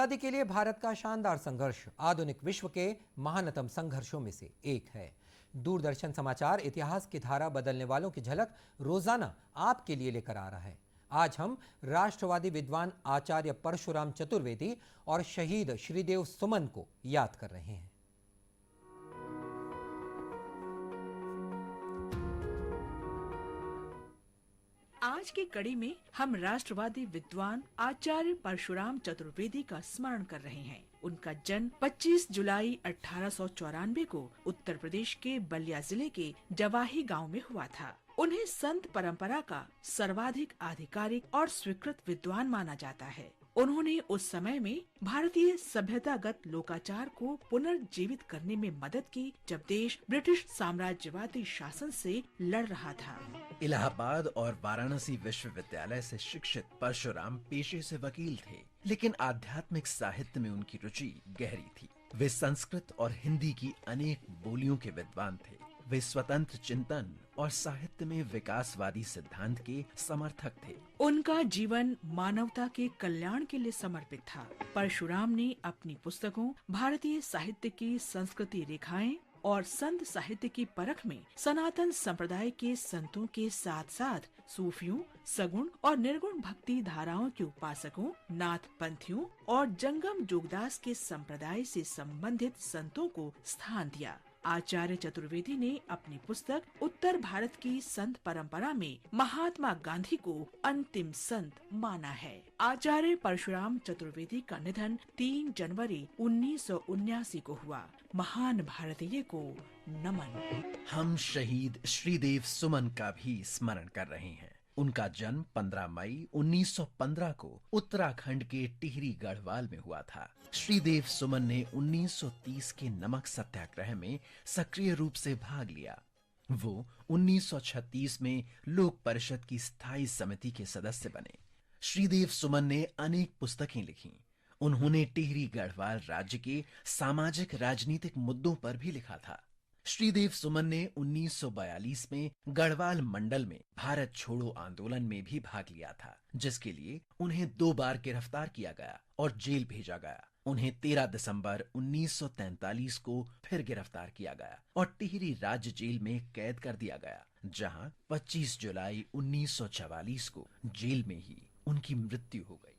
आजादी के लिए भारत का शानदार संघर्ष आधुनिक विश्व के महानतम संघर्षों में से एक है। दूरदर्शन समाचार इतिहास की धारा बदलने वालों की झलक रोजाना आपके लिए लेकर आ रहा है। आज हम राष्ट्रवादी विद्वान आचार्य परशुराम चतुर्वेदी और शहीद श्रीदेव सुमन को याद कर रहे हैं। आज की कड़ी में हम राष्ट्रवादी विद्वान आचार्य परशुराम चतुर्वेदी का स्मरण कर रहे हैं। उनका जन्म 25 जुलाई 1894 को उत्तर प्रदेश के बलिया जिले के जवाही गांव में हुआ था। उन्हें संत परंपरा का सर्वाधिक आधिकारिक और स्वीकृत विद्वान माना जाता है। उन्होंने उस समय में भारतीय सभ्यतागत लोकाचार को पुनर्जीवित करने में मदद की, जब देश ब्रिटिश साम्राज्यवादी शासन से लड़ रहा था। इलाहाबाद और वाराणसी विश्वविद्यालय से शिक्षित परशुराम पेशे से वकील थे, लेकिन आध्यात्मिक साहित्य में उनकी रुचि गहरी थी। वे संस्कृत और हिंदी की अनेक बोलियों के विद्वान थे। वे स्वतंत्र चिंतन और साहित्य में विकासवादी सिद्धांत के समर्थक थे। उनका जीवन मानवता के कल्याण के लिए समर्पित था। परशुराम ने अपनी पुस्तकों भारतीय साहित्य की संस्कृति रेखाएं और संत साहित्य की परख में सनातन संप्रदाय के संतों के साथ साथ सूफियों, सगुण और निर्गुण भक्ति धाराओं के उपासकों, नाथ पंथियों और जंगम जोगदास के संप्रदाय से संबंधित संतों को स्थान दिया। आचार्य चतुर्वेदी ने अपनी पुस्तक उत्तर भारत की संत परंपरा में महात्मा गांधी को अंतिम संत माना है। आचार्य परशुराम चतुर्वेदी का निधन 3 जनवरी 1979 को हुआ। महान भारतीय को नमन। हम शहीद श्रीदेव सुमन का भी स्मरण कर रहे हैं। उनका जन्म 15 मई 1915 को उत्तराखंड के टिहरी गढ़वाल में हुआ था। श्रीदेव सुमन ने 1930 के नमक सत्याग्रह में सक्रिय रूप से भाग लिया। वो 1936 में लोक परिषद की स्थायी समिति के सदस्य बने। श्रीदेव सुमन ने अनेक पुस्तकें लिखी। उन्होंने टिहरी गढ़वाल राज्य के सामाजिक राजनीतिक मुद्दों पर भी लिखा था। श्रीदेव सुमन ने 1942 में गढ़वाल मंडल में भारत छोड़ो आंदोलन में भी भाग लिया था, जिसके लिए उन्हें 2 बार गिरफ्तार किया गया और जेल भेजा गया। उन्हें 13 दिसंबर 1943 को फिर गिरफ्तार किया गया और टिहरी राज्य जेल में कैद कर दिया गया, जहां 25 जुलाई 1944 को जेल में ही उनकी मृत्यु हो गई।